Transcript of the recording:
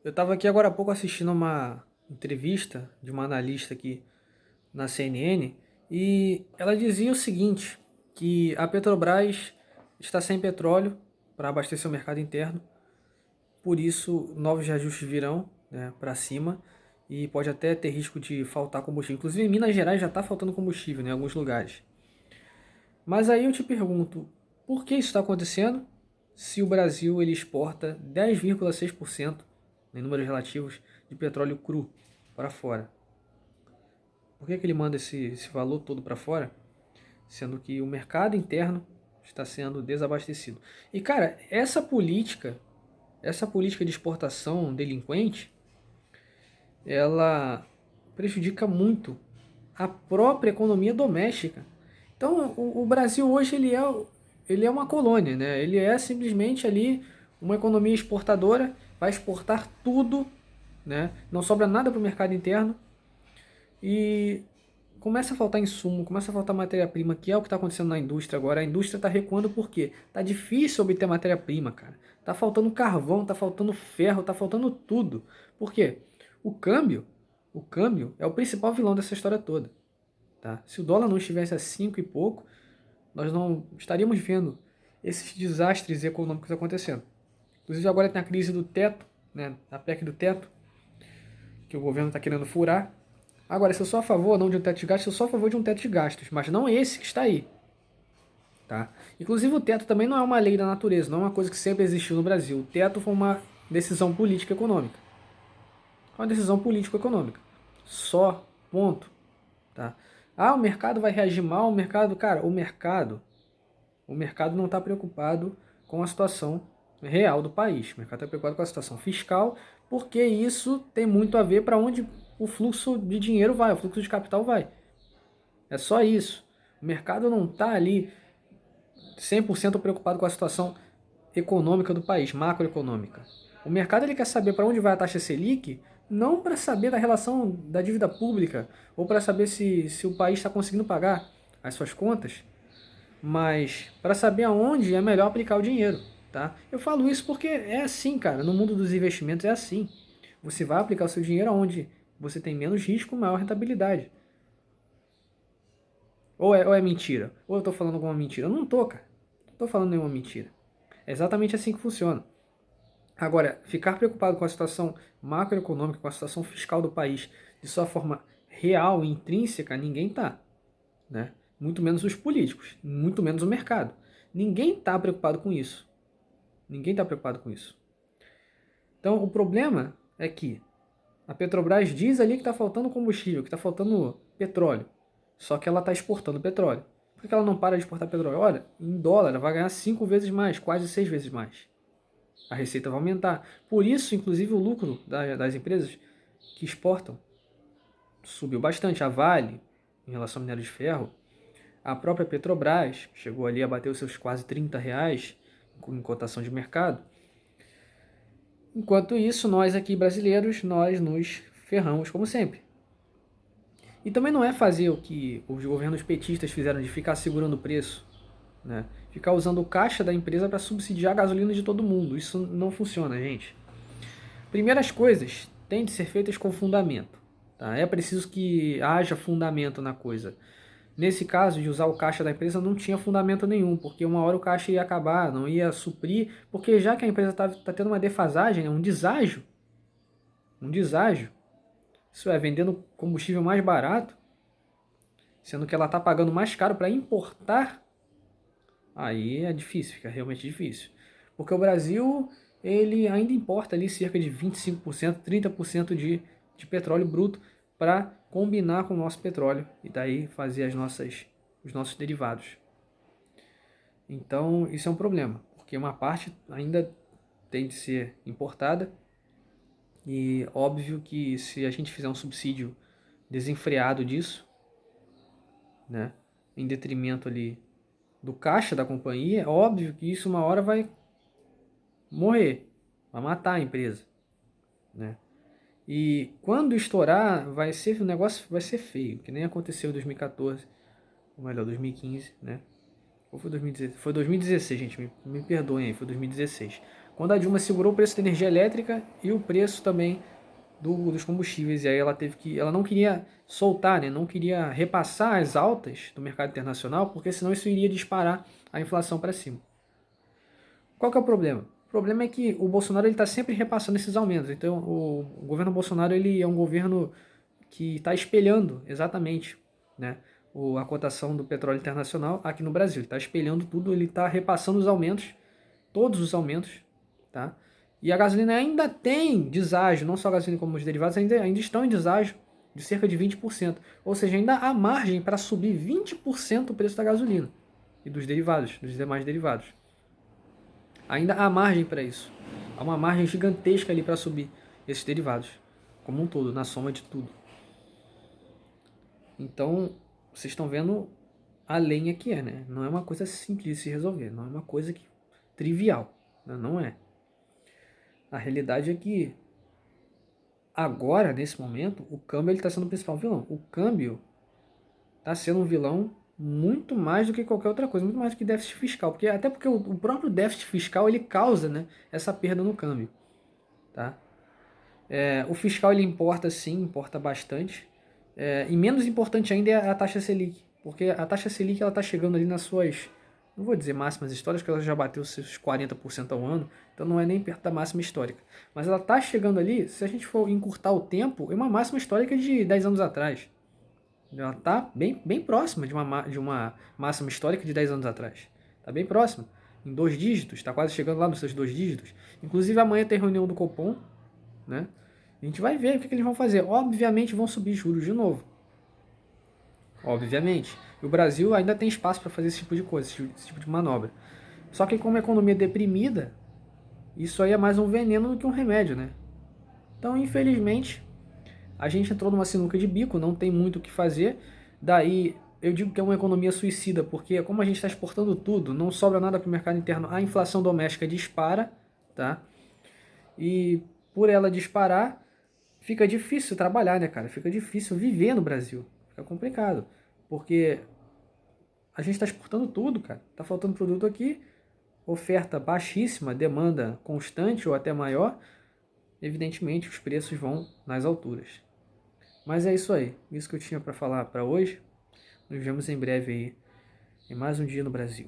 Eu estava aqui agora há pouco assistindo uma entrevista de uma analista aqui na CNN e ela dizia o seguinte, que a Petrobras está sem petróleo para abastecer o mercado interno, por isso novos reajustes virão, né, para cima e pode até ter risco de faltar combustível. Inclusive em Minas Gerais já está faltando combustível, né, em alguns lugares. Mas aí eu te pergunto, por que isso está acontecendo se o Brasil ele exporta 10,6% em números relativos de petróleo cru para fora? Por que ele manda esse valor todo para fora, sendo que o mercado interno está sendo desabastecido? E cara, essa política de exportação delinquente, ela prejudica muito a própria economia doméstica. Então, o Brasil hoje ele é uma colônia, né? Ele é simplesmente ali uma economia exportadora, vai exportar tudo, né? Não sobra nada para o mercado interno e começa a faltar insumo, começa a faltar matéria-prima, que é o que está acontecendo na indústria agora. A indústria está recuando por quê? Tá difícil obter matéria-prima, cara. Tá faltando carvão, tá faltando ferro, tá faltando tudo. Por quê? O câmbio, o câmbio é o principal vilão dessa história toda. Tá? Se o dólar não estivesse a 5 e pouco, nós não estaríamos vendo esses desastres econômicos acontecendo. Inclusive agora tem a crise do teto, né? A PEC do teto, que o governo está querendo furar. Agora, se eu sou a favor ou não de um teto de gastos, eu sou a favor de um teto de gastos, mas não esse que está aí. Tá? Inclusive o teto também não é uma lei da natureza, não é uma coisa que sempre existiu no Brasil. O teto foi uma decisão política econômica. É uma decisão político-econômica. Só, ponto. Tá? Ah, o mercado vai reagir mal, o mercado... Cara, o mercado não está preocupado com a situação real do país. O mercado está preocupado com a situação fiscal, porque isso tem muito a ver para onde o fluxo de dinheiro vai, o fluxo de capital vai. É só isso. O mercado não está ali 100% preocupado com a situação econômica do país, macroeconômica. O mercado ele quer saber para onde vai a taxa Selic, não para saber da relação da dívida pública ou para saber se o país está conseguindo pagar as suas contas, mas para saber aonde é melhor aplicar o dinheiro, tá? Eu falo isso porque é assim, cara, no mundo dos investimentos é assim. Você vai aplicar o seu dinheiro aonde você tem menos risco, maior rentabilidade. Ou é mentira? Ou eu tô falando alguma mentira? Eu não tô, cara. Não tô falando nenhuma mentira. É exatamente assim que funciona. Agora, ficar preocupado com a situação macroeconômica, com a situação fiscal do país, de sua forma real e intrínseca, ninguém tá, né? Muito menos os políticos, muito menos o mercado. Ninguém está preocupado com isso. Ninguém está preocupado com isso. Então, o problema é que a Petrobras diz ali que está faltando combustível, que está faltando petróleo. Só que ela está exportando petróleo. Por que ela não para de exportar petróleo? Olha, em dólar ela vai ganhar 5 vezes mais, quase 6 vezes mais. A receita vai aumentar. Por isso, inclusive, o lucro das empresas que exportam subiu bastante. A Vale, em relação ao minério de ferro, a própria Petrobras, que chegou ali a bater os seus quase R$ 30 em cotação de mercado. Enquanto isso, nós aqui brasileiros, nós nos ferramos como sempre. E também não é fazer o que os governos petistas fizeram de ficar segurando o preço, né? Ficar usando o caixa da empresa para subsidiar a gasolina de todo mundo. Isso não funciona, gente. Primeiras coisas têm de ser feitas com fundamento. Tá? É preciso que haja fundamento na coisa. Nesse caso, de usar o caixa da empresa, não tinha fundamento nenhum, porque uma hora o caixa ia acabar, não ia suprir, porque já que a empresa está tendo uma defasagem, né, um deságio, isso é, vendendo combustível mais barato, sendo que ela está pagando mais caro para importar, aí é difícil, fica realmente difícil. Porque o Brasil, ele ainda importa ali cerca de 25%, 30% de petróleo bruto para combinar com o nosso petróleo e daí fazer os nossos derivados. Então, isso é um problema, porque uma parte ainda tem de ser importada e óbvio que se a gente fizer um subsídio desenfreado disso, né, em detrimento ali do caixa da companhia, é óbvio que isso uma hora vai morrer, vai matar a empresa, né? E quando estourar, o negócio vai ser feio, que nem aconteceu em 2014, ou melhor, 2015, né? Ou foi 2016? Foi 2016, gente, me perdoem aí, foi 2016. quando a Dilma segurou o preço da energia elétrica e o preço também dos combustíveis. E aí ela não queria soltar, né? Não queria repassar as altas do mercado internacional, porque senão isso iria disparar a inflação para cima. Qual que é o problema? O problema é que o Bolsonaro está sempre repassando esses aumentos. Então, o governo Bolsonaro ele é um governo que está espelhando exatamente, né, a cotação do petróleo internacional aqui no Brasil. Ele está espelhando tudo, ele está repassando os aumentos, todos os aumentos, tá? E a gasolina ainda tem deságio, não só a gasolina como os derivados ainda estão em deságio de cerca de 20%. Ou seja, ainda há margem para subir 20% o preço da gasolina e dos derivados, dos demais derivados. Ainda há margem para isso. Há uma margem gigantesca ali para subir esses derivados, como um todo, na soma de tudo. Então, vocês estão vendo a lenha que é, né? Não é uma coisa simples de se resolver, não é uma coisa trivial, né? Não é. A realidade é que agora, nesse momento, o câmbio está sendo o principal vilão. O câmbio está sendo um vilão muito mais do que qualquer outra coisa, muito mais do que déficit fiscal, até porque o próprio déficit fiscal ele causa, né, essa perda no câmbio, tá? O fiscal ele importa sim, importa bastante, e menos importante ainda é a taxa Selic, porque a taxa Selic ela está chegando ali nas suas, não vou dizer máximas históricas, porque ela já bateu seus 40% ao ano, então não é nem perto da máxima histórica, mas ela está chegando ali, se a gente for encurtar o tempo, é uma máxima histórica de 10 anos atrás. Ela está bem próxima de uma máxima histórica de 10 anos atrás. Está bem próxima. Em 2 dígitos, está quase chegando lá nos seus 2 dígitos. Inclusive amanhã tem reunião do Copom, né? A gente vai ver o que eles vão fazer. Obviamente vão subir juros de novo. Obviamente. E o Brasil ainda tem espaço para fazer esse tipo de coisa, esse tipo de manobra. Só que como a economia é deprimida, isso aí é mais um veneno do que um remédio, né? Então, infelizmente, a gente entrou numa sinuca de bico, não tem muito o que fazer. Daí eu digo que é uma economia suicida, porque como a gente está exportando tudo, não sobra nada para o mercado interno, a inflação doméstica dispara, tá? E por ela disparar, fica difícil trabalhar, né, cara? Fica difícil viver no Brasil. Fica complicado, porque a gente está exportando tudo, cara. Tá faltando produto aqui, oferta baixíssima, demanda constante ou até maior. Evidentemente, os preços vão nas alturas. Mas é isso aí. Isso que eu tinha para falar para hoje. Nos vemos em breve aí em mais um dia no Brasil.